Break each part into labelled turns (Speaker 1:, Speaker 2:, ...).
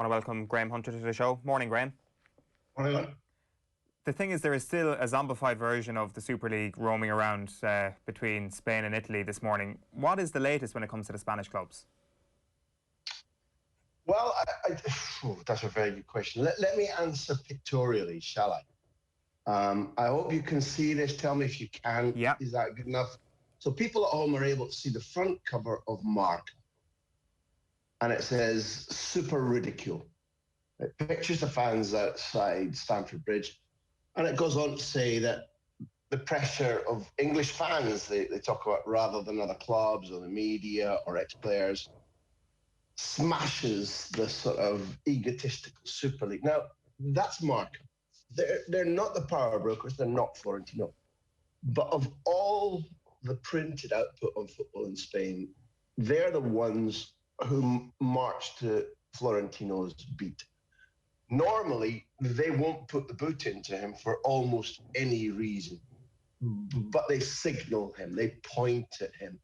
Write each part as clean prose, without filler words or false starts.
Speaker 1: I want to welcome Graham Hunter to the show. Morning, Graham.
Speaker 2: Morning.
Speaker 1: The thing is, there is still a zombified version of the Super League roaming around between Spain and Italy this morning. What is the latest when it comes to the Spanish clubs?
Speaker 2: Well, that's a very good question. Let me answer pictorially, shall I? I hope you can see this. Tell me if you can.
Speaker 1: Yeah.
Speaker 2: Is that good enough? So people at home are able to see the front cover of Marca. And it says, Super Ridicule. It pictures the fans outside Stamford Bridge. And it goes on to say that the pressure of English fans, they talk about, rather than other clubs or the media or ex-players, smashes the sort of egotistical Super League. Now, that's Marca. They're not the power brokers. They're not Florentino. But of all the printed output on football in Spain, they're the ones who march to Florentino's beat. Normally, they won't put the boot into him for almost any reason, but they signal him, they point at him.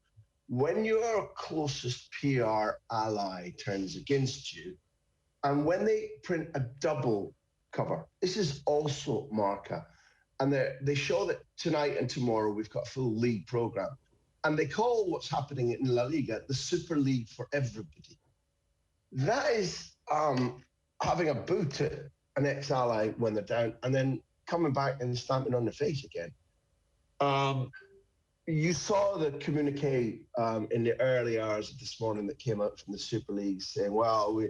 Speaker 2: When your closest PR ally turns against you, and when they print a double cover, this is also Marca, and they show that tonight and tomorrow we've got a full league program, and they call what's happening in La Liga the Super League for everybody. That is having a boot at an ex-ally when they're down, and then coming back and stamping on the face again. You saw the communique in the early hours of this morning that came out from the Super League saying, well,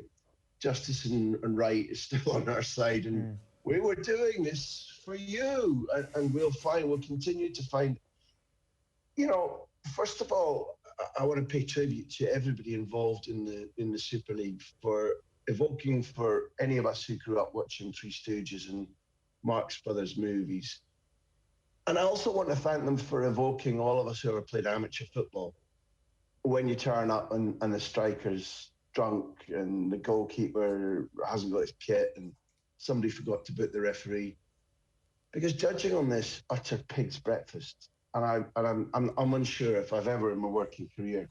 Speaker 2: justice and right is still on our side, and we were doing this for you, and we'll continue to find. You know, first of all, I want to pay tribute to everybody involved in the Super League for evoking for any of us who grew up watching Three Stooges and Marx Brothers movies. And I also want to thank them for evoking all of us who ever played amateur football. When you turn up and the striker's drunk and the goalkeeper hasn't got his kit and somebody forgot to boot the referee. Because judging on this utter pig's breakfast, and I'm unsure if I've ever in my working career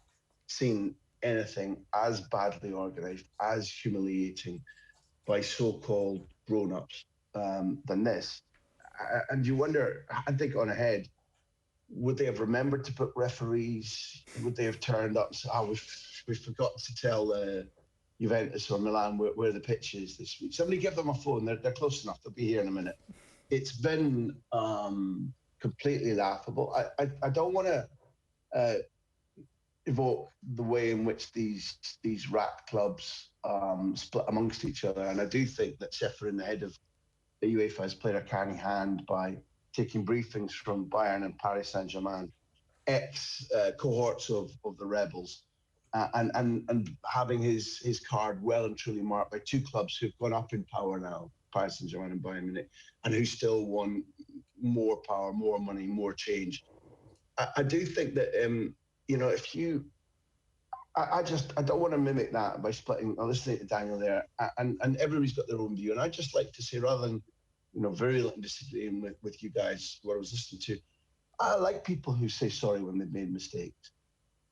Speaker 2: seen anything as badly organised, as humiliating by so-called grown-ups than this. And you wonder, I think on ahead, would they have remembered to put referees? Would they have turned up and said, we forgot to tell Juventus or Milan where the pitch is this week? Somebody give them a phone. They're close enough. They'll be here in a minute. It's been completely laughable. I don't want to evoke the way in which these rat clubs split amongst each other. And I do think that Schäfer in the head of the Uefa has played a canny hand by taking briefings from Bayern and Paris Saint-Germain, cohorts of the rebels, and having his card well and truly marked by two clubs who've gone up in power now, Paris Saint-Germain and Bayern Munich, and who still want more power, more money, more change. I do think that, you know, if you, I don't want to mimic that by splitting. I'm listening to Daniel there, and everybody's got their own view. And I just like to say, rather than, you know, virulently disagreeing with you guys, what I was listening to, I like people who say sorry when they've made mistakes.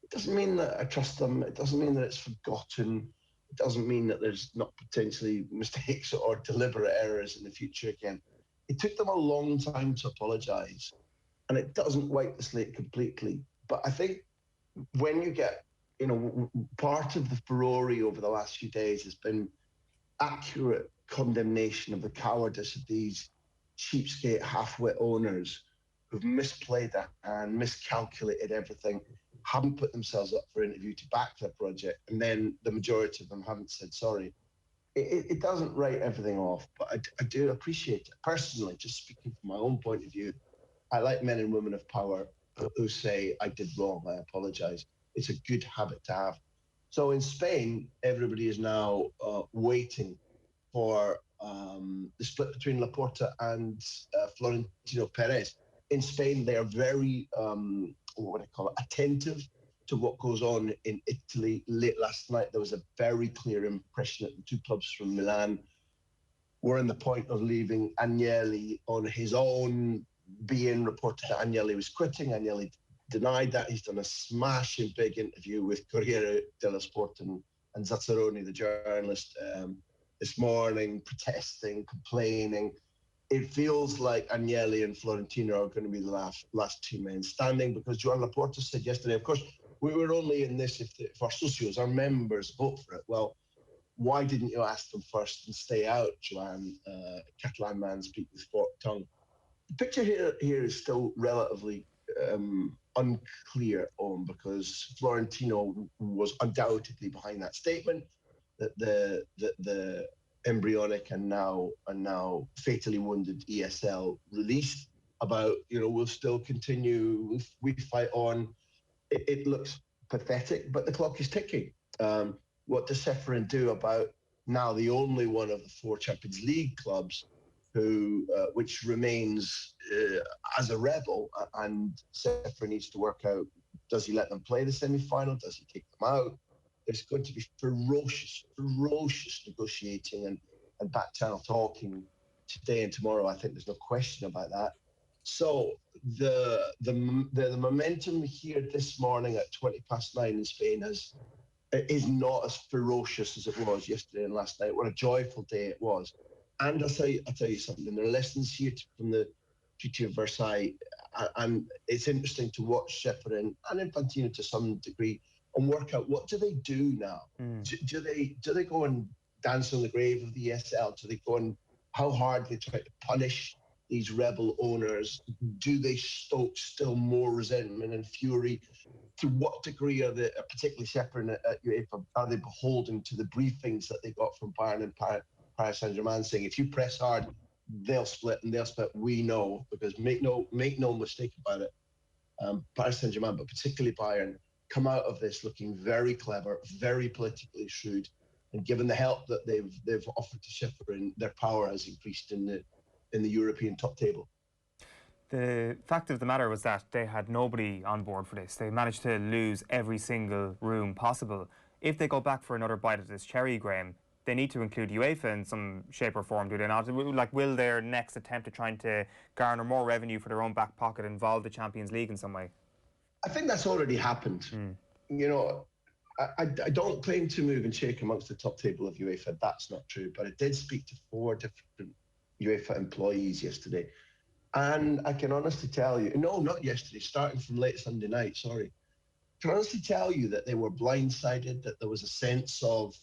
Speaker 2: It doesn't mean that I trust them. It doesn't mean that it's forgotten. It doesn't mean that there's not potentially mistakes or deliberate errors in the future again. It took them a long time to apologise, and it doesn't wipe the slate completely. But I think when you get, you know, part of the furore over the last few days has been accurate condemnation of the cowardice of these cheapskate half-wit owners who've misplayed that and miscalculated everything, haven't put themselves up for interview to back their project, and then the majority of them haven't said sorry. It doesn't write everything off, but I do appreciate it. Personally, just speaking from my own point of view, I like men and women of power who say, I did wrong, I apologise. It's a good habit to have. So in Spain, everybody is now waiting for the split between Laporta and Florentino Perez. In Spain, they are very, attentive to what goes on in Italy. Late last night, there was a very clear impression that the two clubs from Milan were on the point of leaving Agnelli on his own, being reported that Agnelli was quitting. Agnelli denied that. He's done a smashing big interview with Corriere dello Sport and Zazzaroni, the journalist, this morning, protesting, complaining. It feels like Agnelli and Florentino are going to be the last two men standing, because Joan Laporta said yesterday, of course, we were only in this if our socios, our members, vote for it. Well, why didn't you ask them first and stay out, Joan? Catalan man speak with forked tongue. The picture here is still relatively unclear, because Florentino was undoubtedly behind that statement that the embryonic and now fatally wounded ESL released about, we'll still continue, we fight on. It looks pathetic, but the clock is ticking. What does Seferin do about now the only one of the 4 Champions League clubs which remains as a rebel, and Seferin needs to work out, does he let them play the semi-final? Does he take them out? There's going to be ferocious negotiating and back channel talking today and tomorrow. I think there's no question about that. So the momentum here this morning at 9:20 in Spain is not as ferocious as it was yesterday and last night. What a joyful day it was. And I'll tell you something. There are lessons here from the Treaty of Versailles, and it's interesting to watch Seferin and Infantino to some degree and work out, what do they do now? Do they go and dance on the grave of the ESL? Do they go and how hard they try to punish these rebel owners? Do they stoke still more resentment and fury? To what degree are they, particularly Seferin at UEFA, are they beholden to the briefings that they got from Bayern and Paris Saint-Germain, saying if you press hard, they'll split, and they'll split? We know, because make no mistake about it, Paris Saint-Germain, but particularly Bayern, come out of this looking very clever, very politically shrewd, and given the help that they've offered to Seferin, their power has increased in the European top table.
Speaker 1: The fact of the matter was that they had nobody on board for this. They managed to lose every single room possible. If they go back for another bite of this cherry, Graham, they need to include Uefa in some shape or form, do they not? Like, will their next attempt at trying to garner more revenue for their own back pocket involve the Champions League in some way?
Speaker 2: I think that's already happened. I don't claim to move and shake amongst the top table of UEFA. That's not true. But I did speak to 4 different UEFA employees yesterday. And I can honestly tell you, no, not yesterday, starting from late Sunday night, sorry. I can honestly tell you that they were blindsided, that there was a sense of,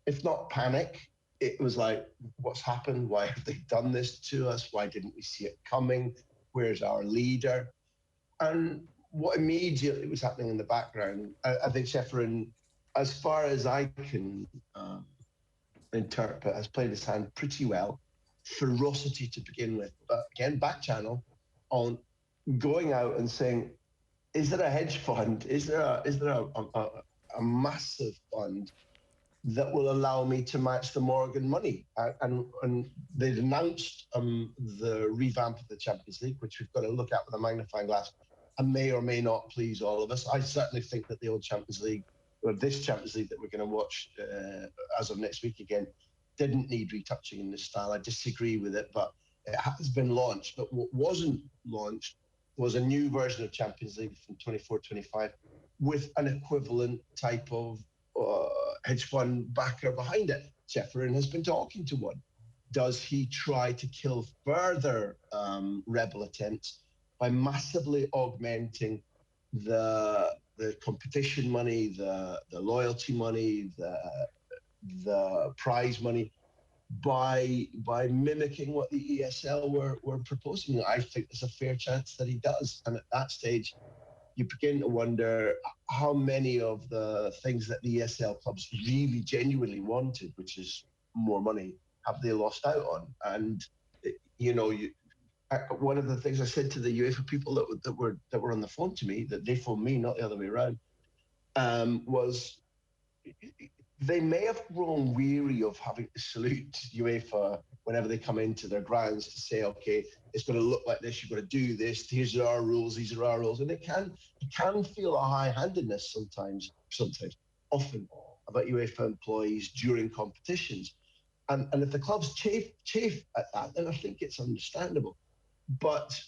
Speaker 2: if not panic, it was like, what's happened? Why have they done this to us? Why didn't we see it coming? Where's our leader? And what immediately was happening in the background, I think Seferin, as far as I can interpret, has played his hand pretty well. Ferocity to begin with, but again, back channel on going out and saying, is there a hedge fund? Is there a massive fund that will allow me to match the Morgan money? And they'd announced the revamp of the Champions League, which we've got to look at with a magnifying glass, and may or may not please all of us. I certainly think that the old Champions League, or this Champions League that we're going to watch as of next week again, didn't need retouching in this style. I disagree with it, but it has been launched. But what wasn't launched was a new version of Champions League from 24-25 with an equivalent type of hedge fund backer behind it. Seferin has been talking to one. Does he try to kill further rebel attempts by massively augmenting the competition money, the loyalty money, the prize money, by mimicking what the ESL were proposing? I think there's a fair chance that he does. And at that stage, you begin to wonder how many of the things that the ESL clubs really genuinely wanted, which is more money, have they lost out on? And one of the things I said to the UEFA people that were on the phone to me, that they phoned me, not the other way around, was they may have grown weary of having to salute UEFA whenever they come into their grounds to say, okay, it's going to look like this, you've got to do this, these are our rules, these are our rules. And it can feel a high-handedness often about UEFA employees during competitions. And if the clubs chafe at that, then I think it's understandable. But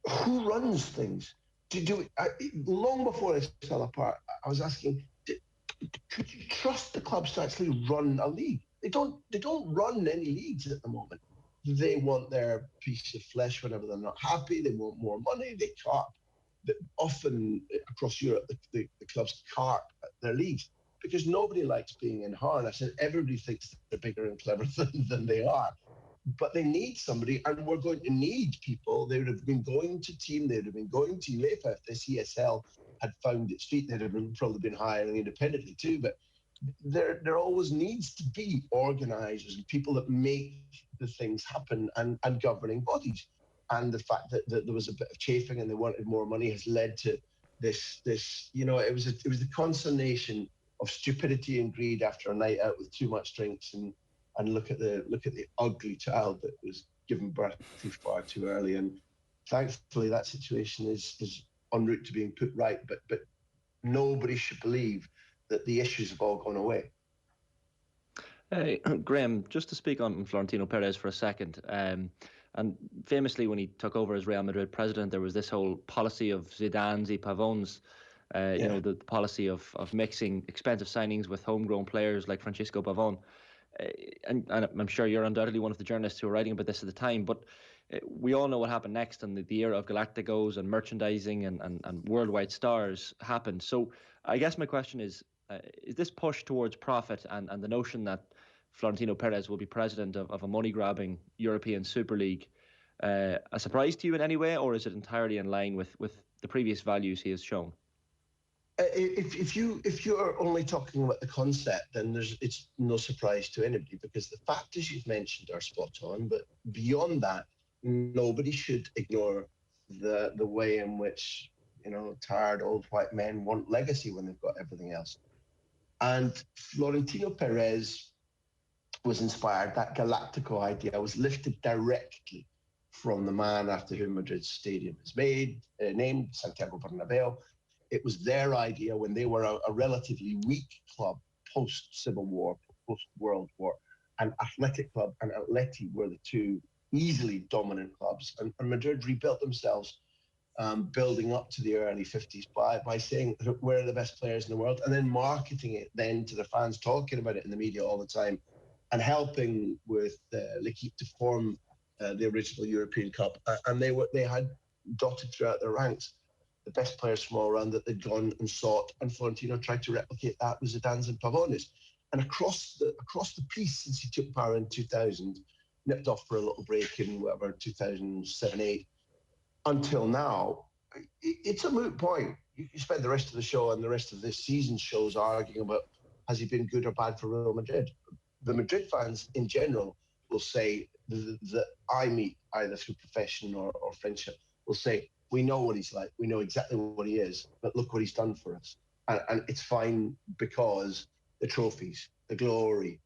Speaker 2: who runs things? Long before this fell apart, I was asking, could you trust the clubs to actually run a league? they don't run any leagues at the moment. They want their piece of flesh whenever they're not happy. They want more money. They cart. Often across Europe, the clubs cart their leagues because nobody likes being in harness, and everybody thinks they're bigger and clever than they are. But they need somebody, and we're going to need people. They would have been going to team. They would have been going to Uefa if the CSL had found its feet. They'd have probably been hiring independently too. But there always needs to be organisers and people that make the things happen, and governing bodies. And the fact that there was a bit of chafing and they wanted more money has led to this. It was the consummation of stupidity and greed after a night out with too much drinks, and look at the ugly child that was given birth to far too early. And thankfully that situation is en route to being put right. But nobody should believe that the issues have all gone away.
Speaker 3: Graham, just to speak on Florentino Perez for a second, and famously when he took over as Real Madrid president, there was this whole policy of Zidane's y Pavon's, the policy of mixing expensive signings with homegrown players like Francisco Pavon. And I'm sure you're undoubtedly one of the journalists who were writing about this at the time, but we all know what happened next, and the era of Galacticos and merchandising and worldwide stars happened. So I guess my question is this push towards profit and the notion that Florentino Perez will be president of a money-grabbing European Super League a surprise to you in any way, or is it entirely in line with the previous values he has shown?
Speaker 2: If you are only talking about the concept, then it's no surprise to anybody, because the factors you've mentioned are spot on. But beyond that, nobody should ignore the way in which tired old white men want legacy when they've got everything else. And Florentino Perez was inspired. That Galactico idea was lifted directly from the man after whom Madrid's stadium is named Santiago Bernabeu. It was their idea when they were a relatively weak club post-Civil War, post-World War. And Athletic Club and Atleti were the two easily dominant clubs. And Madrid rebuilt themselves, building up to the early 50s by saying, we're the best players in the world, and then marketing it then to the fans, talking about it in the media all the time, and helping with L'Équipe to form the original European Cup. And they had dotted throughout their ranks the best players from all around that they'd gone and sought, and Florentino tried to replicate that with Zidane's and Pavones. And across the piece since he took power in 2000, nipped off for a little break in 2007-8, until now, it's a moot point. You spend the rest of the show and the rest of this season's shows arguing about, has he been good or bad for Real Madrid? The Madrid fans in general will say, that I meet either through profession or friendship, will say, we know what he's like, we know exactly what he is, but look what he's done for us. And it's fine because the trophies, the glory,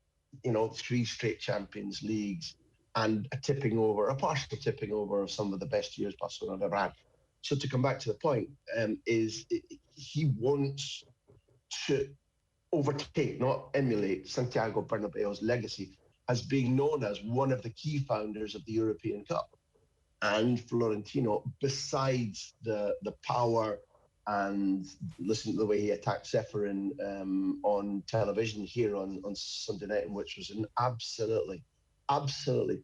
Speaker 2: 3 straight Champions Leagues, and a partial tipping over of some of the best years Barcelona have ever had. So to come back to the point, he wants to overtake, not emulate, Santiago Bernabeu's legacy as being known as one of the key founders of the European Cup. And Florentino, besides the power, and listen to the way he attacked Seferin on television here on Sunday night, which was an absolutely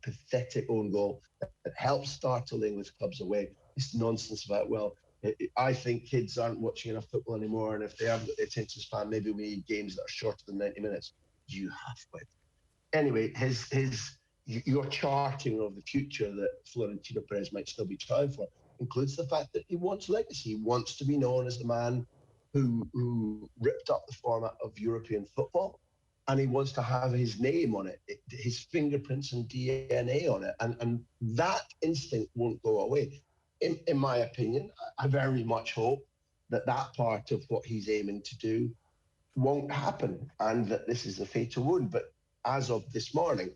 Speaker 2: pathetic own goal that helped start a with clubs away. This nonsense about, I think kids aren't watching enough football anymore, and if they have the attention span, maybe we need games that are shorter than 90 minutes. You have it. Anyway, your charting of the future that Florentino Perez might still be trying for includes the fact that he wants legacy. He wants to be known as the man who ripped up the format of European football, and he wants to have his name on it, his fingerprints and DNA on it. And that instinct won't go away. In my opinion, I very much hope that part of what he's aiming to do won't happen, and that this is a fatal wound. But as of this morning,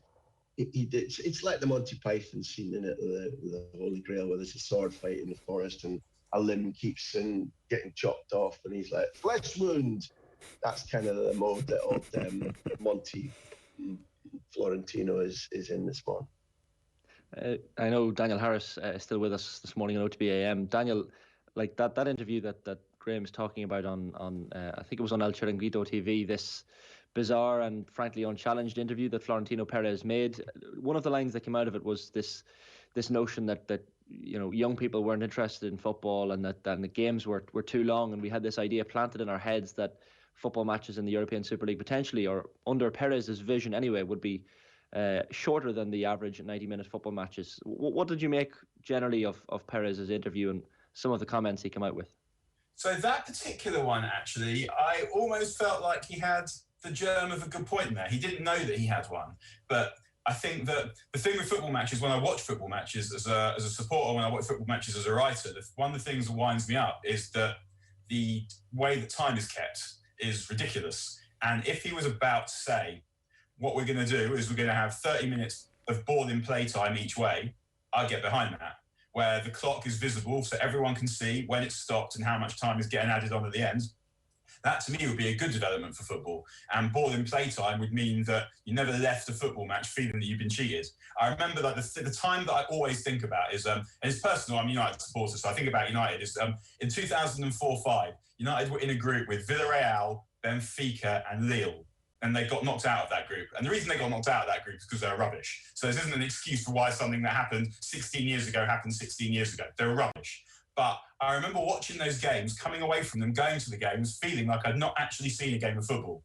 Speaker 2: it's like the Monty Python scene in it, the Holy Grail, where there's a sword fight in the forest and a limb keeps getting chopped off, and he's like, flesh wound. That's kind of the mode that old Monty Florentino is in this morning.
Speaker 3: I know Daniel Harris is still with us this morning on OTB AM. Daniel, like that interview that Graham is talking about on I think it was on El Chiringuito TV this bizarre and frankly unchallenged interview that Florentino Perez made. One of the lines that came out of it was this notion that young people weren't interested in football, and that the games were too long, and we had this idea planted in our heads that football matches in the European Super League potentially, or under Perez's vision anyway, would be shorter than the average 90-minute football matches. What did you make generally of Perez's interview and some of the comments he came out with?
Speaker 4: So that particular one, actually, I almost felt like he had the germ of a good point there. He didn't know that he had one. But I think that the thing with football matches, when I watch football matches as a supporter, when I watch football matches as a writer, one of the things that winds me up is that the way that time is kept is ridiculous. And if he was about to say, what we're going to do is we're going to have 30 minutes of ball in play time each way, I'd get behind that, where the clock is visible so everyone can see when it's stopped and how much time is getting added on at the end. That, to me, would be a good development for football. And ball in play time would mean that you never left a football match feeling that you've been cheated. I remember that the time that I always think about is, and it's personal, I'm a United supporter, so I think about United, is in 2004-05, United were in a group with Villarreal, Benfica and Lille. And they got knocked out of that group. And the reason they got knocked out of that group is because they were rubbish. So this isn't an excuse for why something that happened 16 years ago happened 16 years ago. They were rubbish. But I remember watching those games, coming away from them, going to the games, feeling like I'd not actually seen a game of football.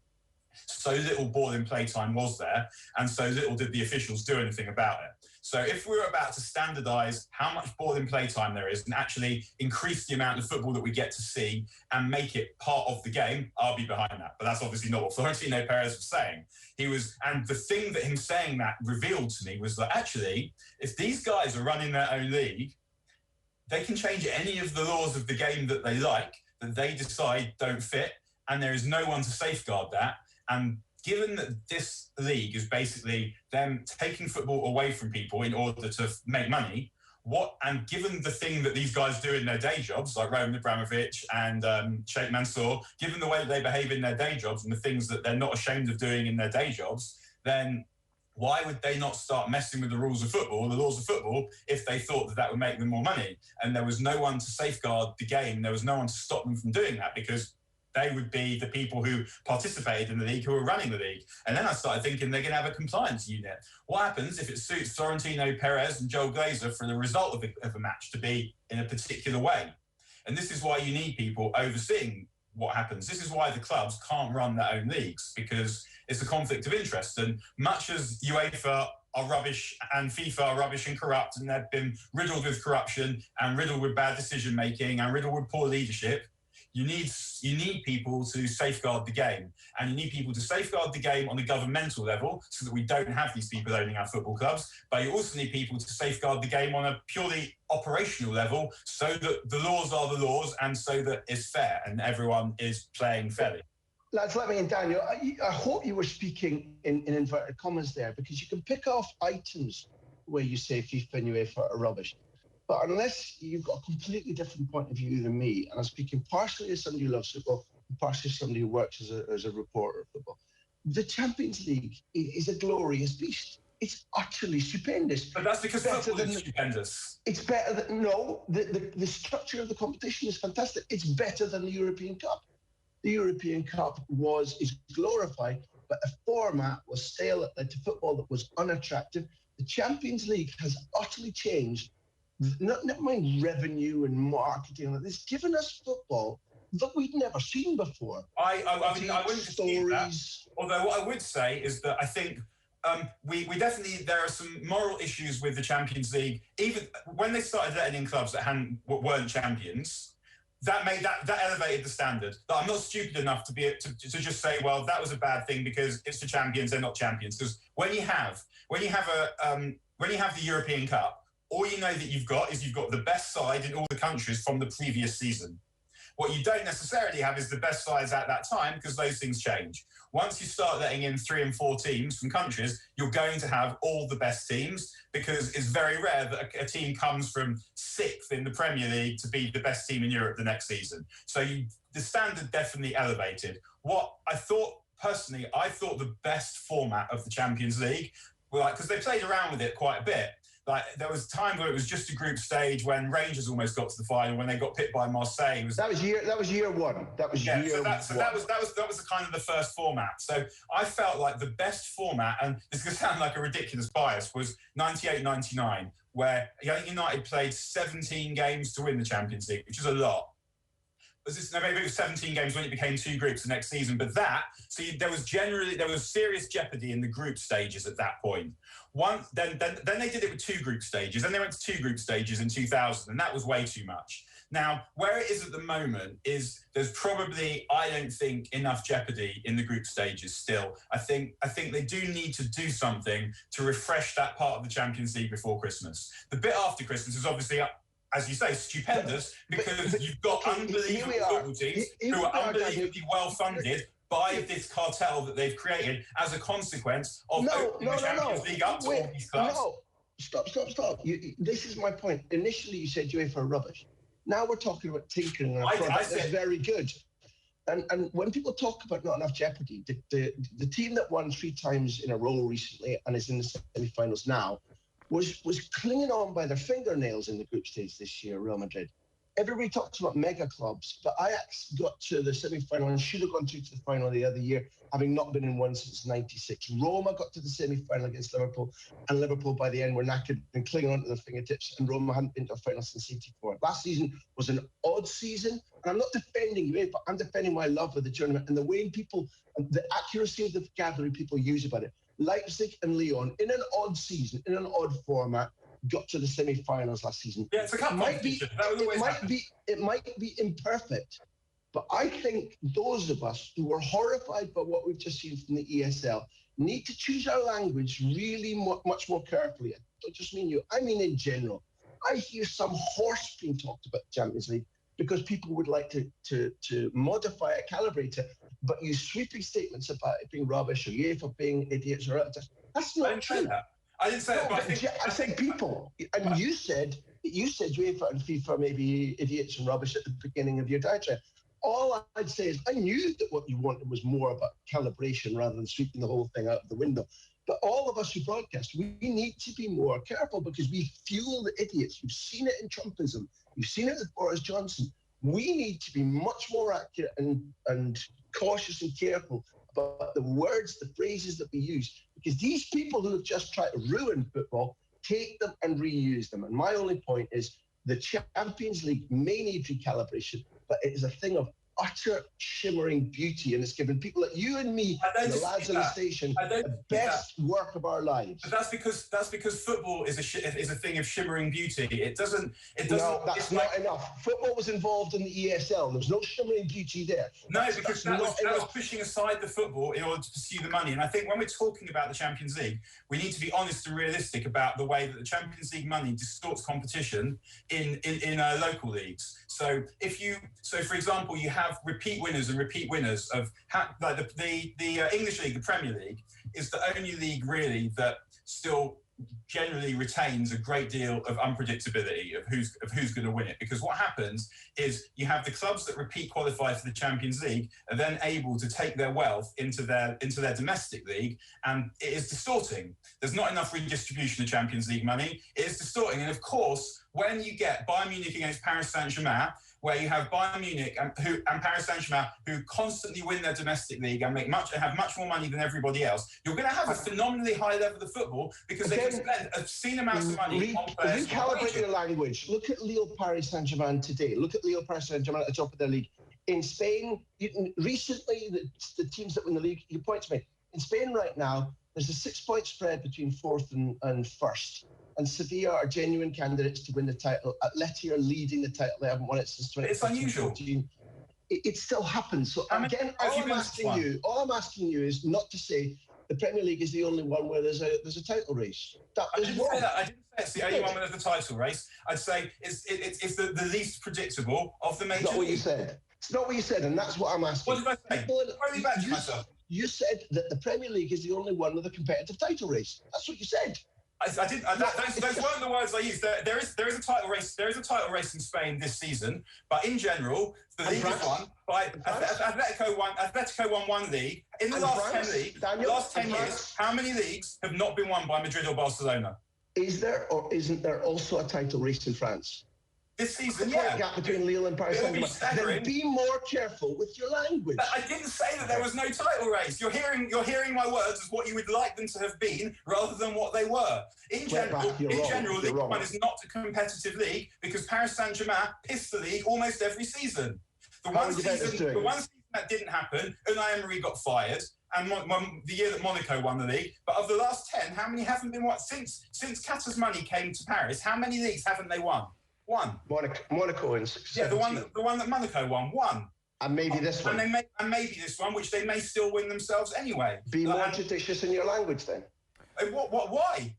Speaker 4: So little ball in play time was there, and so little did the officials do anything about it. So if we're about to standardise how much ball in play time there is and actually increase the amount of football that we get to see and make it part of the game, I'll be behind that. But that's obviously not what Florentino Perez was saying. And the thing that him saying that revealed to me was that actually, if these guys are running their own league, they can change any of the laws of the game that they like, that they decide don't fit, and there is no one to safeguard that. And given that this league is basically them taking football away from people in order to make money, and given the thing that these guys do in their day jobs, like Roman Abramovich and Sheikh Mansour, given the way that they behave in their day jobs and the things that they're not ashamed of doing in their day jobs, then why would they not start messing with the rules of football, if they thought that would make them more money? And there was no one to safeguard the game. There was no one to stop them from doing that, because they would be the people who participated in the league who were running the league. And then I started thinking they're going to have a compliance unit. What happens if it suits Florentino Perez and Joel Glazer for the result of a match to be in a particular way? And this is why you need people overseeing what happens. This is why the clubs can't run their own leagues, because it's a conflict of interest. And much as UEFA are rubbish and FIFA are rubbish and corrupt, and they've been riddled with corruption and riddled with bad decision-making and riddled with poor leadership, you need people to safeguard the game. And you need people to safeguard the game on a governmental level so that we don't have these people owning our football clubs. But you also need people to safeguard the game on a purely operational level so that the laws are the laws and so that it's fair and everyone is playing fairly.
Speaker 2: Lads, let me in, Daniel. I hope you were speaking in inverted commas there, because you can pick off items where you say FIFA and UEFA are rubbish. But unless you've got a completely different point of view than me, and I'm speaking partially as somebody who loves football, and partially as somebody who works as a reporter of football, the Champions League is a glorious beast. It's utterly stupendous.
Speaker 4: But that's because football is stupendous.
Speaker 2: It's better than, no, the structure of the competition is fantastic. It's better than the European Cup. The European Cup is glorified, but the format was stale. It led to football that was unattractive. The Champions League has utterly changed. Never mind revenue and marketing. It's given us football that we'd never seen before.
Speaker 4: I wouldn't dispute that. Although what I would say is that I think we definitely, there are some moral issues with the Champions League. Even when they started letting in clubs that weren't champions, that elevated the standard. That I'm not stupid enough to just say, well, that was a bad thing because it's the champions, they're not champions. Because when you have the European Cup, all you know that you've got the best side in all the countries from the previous season. What you don't necessarily have is the best sides at that time, because those things change. Once you start letting in 3 and 4 teams from countries, you're going to have all the best teams, because it's very rare that a team comes from 6th in the Premier League to be the best team in Europe the next season. So the standard definitely elevated. I thought the best format of the Champions League, because they played around with it quite a bit, Like, there was times where it was just a group stage when Rangers almost got to the final when they got pipped by Marseille.
Speaker 2: That was year one. That was year one.
Speaker 4: That was the kind of the first format. So I felt like the best format, and this is going to sound like a ridiculous bias, was 98-99, where United played 17 games to win the Champions League, which is a lot. Maybe it was 17 games when it became 2 groups the next season, but there was serious jeopardy in the group stages at that point. Then they did it with 2 group stages, then they went to 2 group stages in 2000, and that was way too much. Now, where it is at the moment is there's probably, I don't think, enough jeopardy in the group stages still. I think they do need to do something to refresh that part of the Champions League before Christmas. The bit after Christmas is obviously, as you say, stupendous, because you've got unbelievable football teams who are unbelievably well-funded by this cartel that they've created as a consequence of opening the Champions League up to all these clubs.
Speaker 2: No, stop. This is my point. Initially, you said UEFA are rubbish. Now we're talking about tinkering and a product that's very good. And when people talk about not enough jeopardy, the team that won 3 times in a row recently and is in the semi-finals now was clinging on by their fingernails in the group stage this year, Real Madrid. Everybody talks about mega clubs, but Ajax got to the semi-final and should have gone through to the final the other year, having not been in one since '96. Roma got to the semi-final against Liverpool, and Liverpool by the end were knackered and clinging onto their fingertips, and Roma hadn't been to a final since '84. Last season was an odd season, and I'm not defending you, but I'm defending my love for the tournament and the way people, the accuracy of the vocabulary people use about it. Leipzig and Lyon, in an odd season, in an odd format, got to the semi-finals last season.
Speaker 4: Yeah, it's a cup competition.
Speaker 2: It might be imperfect, but I think those of us who were horrified by what we've just seen from the ESL need to choose our language really much more carefully. I don't just mean you, I mean in general. I hear some horse being talked about the Champions League because people would like to modify it, calibrate it, but use sweeping statements about it being rubbish or UEFA being idiots or that's not true.
Speaker 4: I didn't say that, but
Speaker 2: I said people. And you said UEFA and FIFA may be idiots and rubbish at the beginning of your diatribe. All I'd say is I knew that what you wanted was more about calibration rather than sweeping the whole thing out of the window. But all of us who broadcast, we need to be more careful because we fuel the idiots. You've seen it in Trumpism. You've seen it with Boris Johnson. We need to be much more accurate and cautious and careful about the words, the phrases that we use, because these people who have just tried to ruin football take them and reuse them. And my only point is the Champions League may need recalibration, but it is a thing of utter shimmering beauty, and it's given people like you and me, and the lads on the station, the best work of our lives.
Speaker 4: But that's because football is a thing of shimmering beauty. It doesn't.
Speaker 2: No, that's not enough. Football was involved in the ESL. There was no shimmering beauty there.
Speaker 4: No, because that was pushing aside the football in order to pursue the money. And I think when we're talking about the Champions League, we need to be honest and realistic about the way that the Champions League money distorts competition in local leagues. So for example, you have repeat winners of the English League, the Premier League, is the only league really that still generally retains a great deal of unpredictability of who's going to win it. Because what happens is you have the clubs that repeat qualify for the Champions League are then able to take their wealth into their domestic league, and it is distorting. There's not enough redistribution of Champions League money. It is distorting, and of course, when you get Bayern Munich against Paris Saint-Germain, where you have Bayern Munich and Paris Saint-Germain who constantly win their domestic league and have much more money than everybody else, you're going to have a phenomenally high level of football because they can spend obscene amounts of money on players.
Speaker 2: Recalibrate your language. Look at Lille Paris Saint-Germain today. Look at Lille Paris Saint-Germain at the top of their league. In Spain, recently, the teams that win the league, you point to me. In Spain right now, there's a 6-point spread between fourth and first. And Sevilla are genuine candidates to win the title. Atleti are leading the title. They haven't won it since 2014.
Speaker 4: It's unusual.
Speaker 2: It still happens. So again, all I'm asking you is not to say the Premier League is the only one where there's a title race.
Speaker 4: I didn't say that. I didn't say it's the only one where there's a title race. I'd say it's the least predictable of the major.
Speaker 2: It's not what you said. It's not what you said, and that's what I'm asking.
Speaker 4: What did I say?
Speaker 2: You said that the Premier League is the only one with a competitive title race. That's what you said.
Speaker 4: I didn't. Those weren't the words I used. There is a title race. There is a title race in Spain this season, but in general, the league is won by Atletico. Atletico won one league in the last 10 years. How many leagues have not been won by Madrid or Barcelona?
Speaker 2: Is there or isn't there also a title race in France?
Speaker 4: This season,
Speaker 2: The point gap between Lille and Paris Saint-Germain. Then be more careful with your language.
Speaker 4: But I didn't say that there was no title race. You're hearing my words as what you would like them to have been, rather than what they were. In general, League One is not a competitive league because Paris Saint-Germain pissed the league almost every season. The one season that didn't happen, Unai Emery got fired, and the year that Monaco won the league. But of the last 10, how many haven't been won? Since Qatar's money came to Paris, how many leagues haven't they won? One.
Speaker 2: Monaco in 17.
Speaker 4: Yeah, the one that Monaco won. One.
Speaker 2: And maybe this one.
Speaker 4: And maybe this one, which they may still win themselves anyway.
Speaker 2: Be more judicious in your language then.
Speaker 4: Why?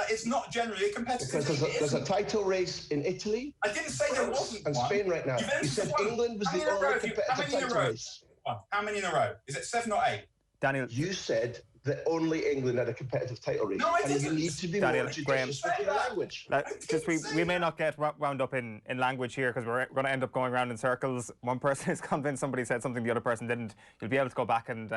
Speaker 4: It's not generally a competitive
Speaker 2: because there's a title race in Italy.
Speaker 4: I didn't say there wasn't
Speaker 2: and
Speaker 4: one.
Speaker 2: Spain right now. You said England was the only competitive title race.
Speaker 4: How many in a row? Is it 7 or 8?
Speaker 1: Daniel,
Speaker 2: you said that only England had a competitive title race.
Speaker 4: No, I didn't.
Speaker 2: And you need to be more judicious with your language.
Speaker 1: We may not get wound up in language here because we're going to end up going around in circles. One person is convinced somebody said something the other person didn't. You'll be able to go back and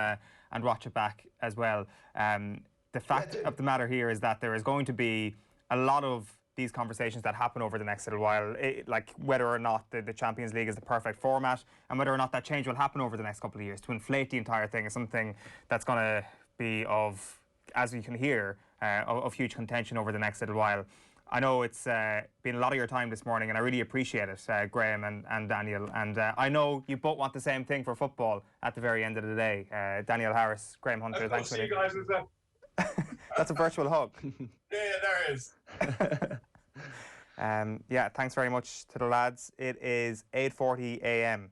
Speaker 1: watch it back as well. The fact of the matter here is that there is going to be a lot of these conversations that happen over the next little while, like whether or not the Champions League is the perfect format and whether or not that change will happen over the next couple of years. To inflate the entire thing is something that's going to be of, as you can hear, of huge contention over the next little while. I know it's been a lot of your time this morning and I really appreciate it, Graham and Daniel. And I know you both want the same thing for football at the very end of the day. Daniel Harris, Graham Hunter, thanks for
Speaker 4: you guys.
Speaker 1: That's a virtual hug.
Speaker 4: Yeah, there it is.
Speaker 1: Yeah, thanks very much to the lads. It is 8:40 a.m.